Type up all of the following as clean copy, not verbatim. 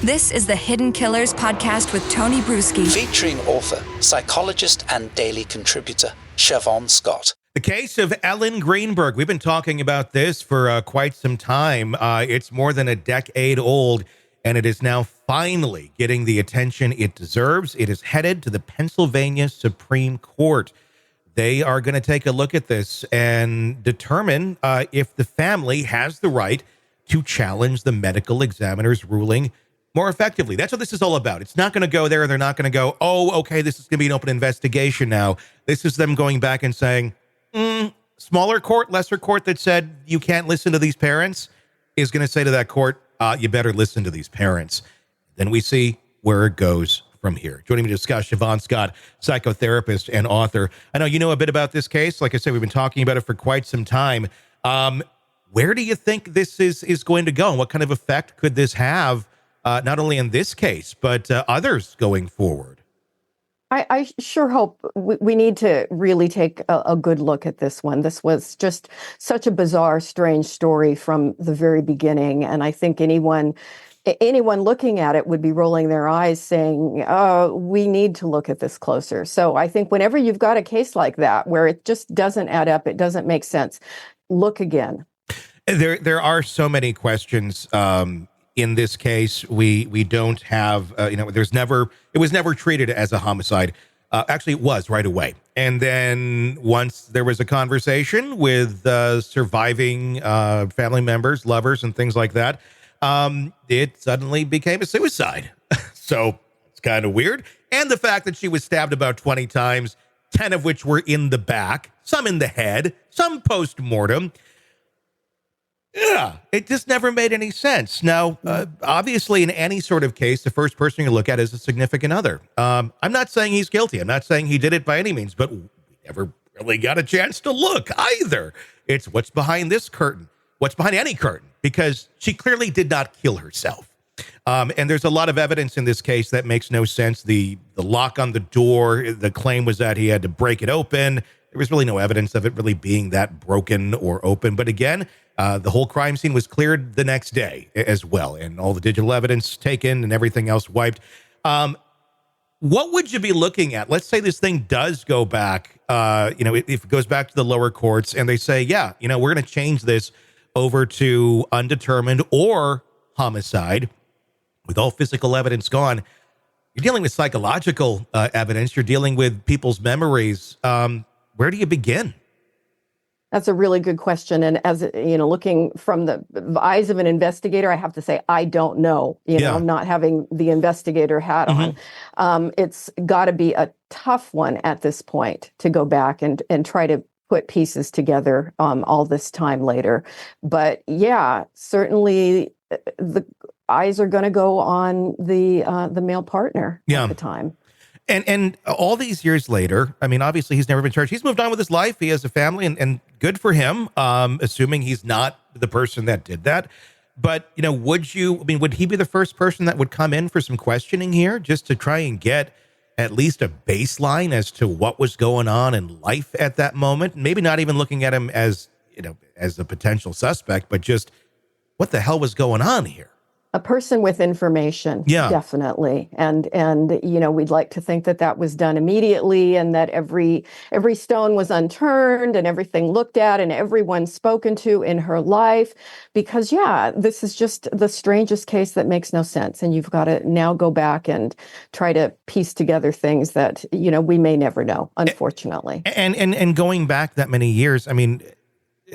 This is the Hidden Killers podcast with Tony Brueski. Featuring author, psychologist, and daily contributor, Shavaun Scott. The case of Ellen Greenberg. We've been talking about this for quite some time. It's more than a decade old, and it is now finally getting the attention it deserves. It is headed to the Pennsylvania Supreme Court. They are going to take a look at this and determine if the family has the right to challenge the medical examiner's ruling more effectively. That's what this is all about. It's not going to go there. They're not going to go, oh, okay, this is going to be an open investigation now. This is them going back and saying, smaller court, lesser court that said you can't listen to these parents is going to say to that court, you better listen to these parents. Then we see where it goes from here. Joining me to discuss, Shavaun Scott, psychotherapist and author. I know you know a bit about this case. Like I said, we've been talking about it for quite some time. Where do you think this is going to go? And what kind of effect could this have, not only in this case, but others going forward? I sure hope we need to really take a good look at this one. This was just such a bizarre, strange story from the very beginning. And I think anyone looking at it would be rolling their eyes saying, oh, we need to look at this closer. So I think whenever you've got a case like that, where it just doesn't add up, it doesn't make sense, look again. There are so many questions in this case. We don't have, it was never treated as a homicide. Actually, it was right away. And then once there was a conversation with surviving family members, lovers, and things like that, it suddenly became a suicide. So it's kind of weird. And the fact that she was stabbed about 20 times, 10 of which were in the back, some in the head, some post-mortem. Yeah, it just never made any sense. Now, obviously, in any sort of case, the first person you look at is a significant other. I'm not saying he's guilty. I'm not saying he did it by any means, but we never really got a chance to look either. It's what's behind this curtain, what's behind any curtain, because she clearly did not kill herself. And there's a lot of evidence in this case that makes no sense. The lock on the door, the claim was that he had to break it open. There was really no evidence of it really being that broken or open. But again, the whole crime scene was cleared the next day as well, and all the digital evidence taken and everything else wiped. What would you be looking at? Let's say this thing does go back, if it goes back to the lower courts and they say, yeah, we're going to change this over to undetermined or homicide with all physical evidence gone. You're dealing with psychological evidence. You're dealing with people's memories. Where do you begin? That's a really good question. And as looking from the eyes of an investigator, I have to say, I don't know, not having the investigator hat on. It's got to be a tough one at this point to go back and try to put pieces together all this time later. But yeah, certainly the eyes are going to go on the male partner at the time. And all these years later, I mean, obviously he's never been charged. He's moved on with his life. He has a family, and good for him, assuming he's not the person that did that. But, would he be the first person that would come in for some questioning here just to try and get at least a baseline as to what was going on in life at that moment? Maybe not even looking at him as, as a potential suspect, but just what the hell was going on here? A person with information, definitely. And we'd like to think that was done immediately, and that every stone was unturned and everything looked at and everyone spoken to in her life, because, this is just the strangest case that makes no sense. And you've got to now go back and try to piece together things that, we may never know, unfortunately. And going back that many years, I mean,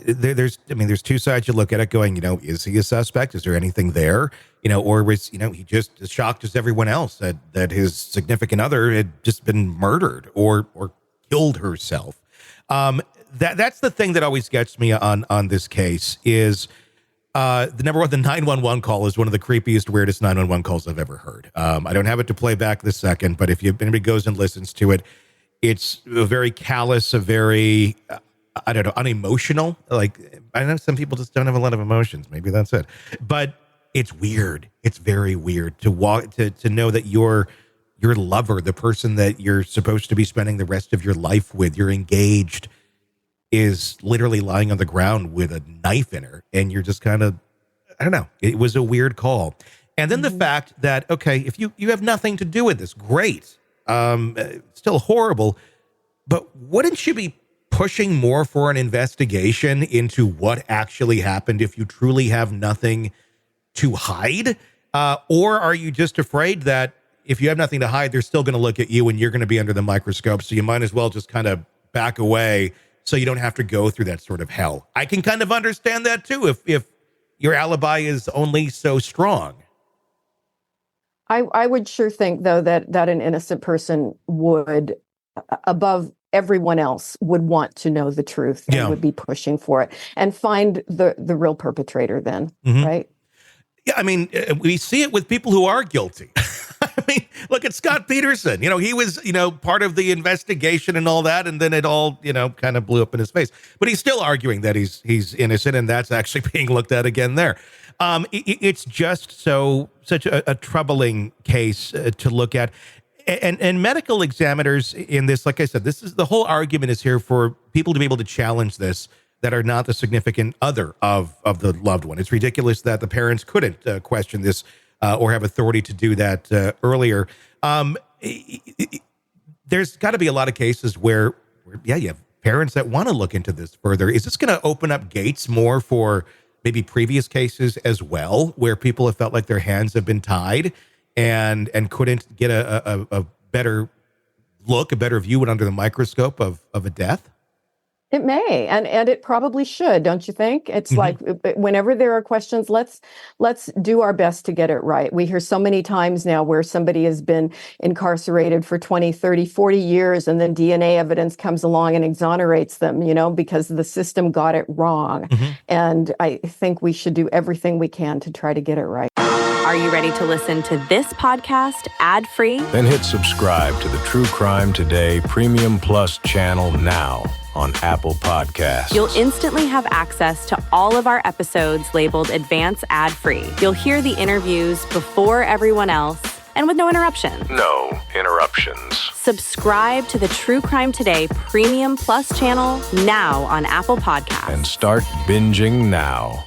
there's two sides you look at it going, is he a suspect? Is there anything there? Or was, he just as shocked as everyone else that his significant other had just been murdered or killed herself. That's the thing that always gets me on this case is the number one, the 911 call is one of the creepiest, weirdest 911 calls I've ever heard. I don't have it to play back this second, but if anybody goes and listens to it, it's a very callous, a very unemotional. Like, I know some people just don't have a lot of emotions. Maybe that's it. But it's weird. It's very weird to know that your lover, the person that you're supposed to be spending the rest of your life with, you're engaged, is literally lying on the ground with a knife in her. And you're just kind of, I don't know. It was a weird call. And then the fact that, okay, if you have nothing to do with this, great. Still horrible. But wouldn't you be pushing more for an investigation into what actually happened if you truly have nothing to hide? Or are you just afraid that if you have nothing to hide, they're still going to look at you and you're going to be under the microscope? So you might as well just kind of back away so you don't have to go through that sort of hell. I can kind of understand that too, if your alibi is only so strong. I would sure think, though, that an innocent person would, above everyone else, would want to know the truth and would be pushing for it and find the real perpetrator then, right? Yeah, I mean, we see it with people who are guilty. I mean, look at Scott Peterson. He was, part of the investigation and all that, and then it all, kind of blew up in his face. But he's still arguing that he's innocent, and that's actually being looked at again there. It's just such a troubling case to look at. And medical examiners in this, like I said, this is the whole argument is here for people to be able to challenge this that are not the significant other of the loved one. It's ridiculous that the parents couldn't question this or have authority to do that earlier. There's got to be a lot of cases where you have parents that want to look into this further. Is this going to open up gates more for maybe previous cases as well, where people have felt like their hands have been tied and couldn't get a better look, a better view under the microscope of a death? It may, and it probably should, don't you think? It's like whenever there are questions, let's do our best to get it right. We hear so many times now where somebody has been incarcerated for 20, 30, 40 years, and then DNA evidence comes along and exonerates them, because the system got it wrong. And I think we should do everything we can to try to get it right. Are you ready to listen to this podcast ad-free? Then hit subscribe to the True Crime Today Premium Plus channel now on Apple Podcasts. You'll instantly have access to all of our episodes labeled Advance Ad-Free. You'll hear the interviews before everyone else and with no interruption. No interruptions. Subscribe to the True Crime Today Premium Plus channel now on Apple Podcasts. And start binging now.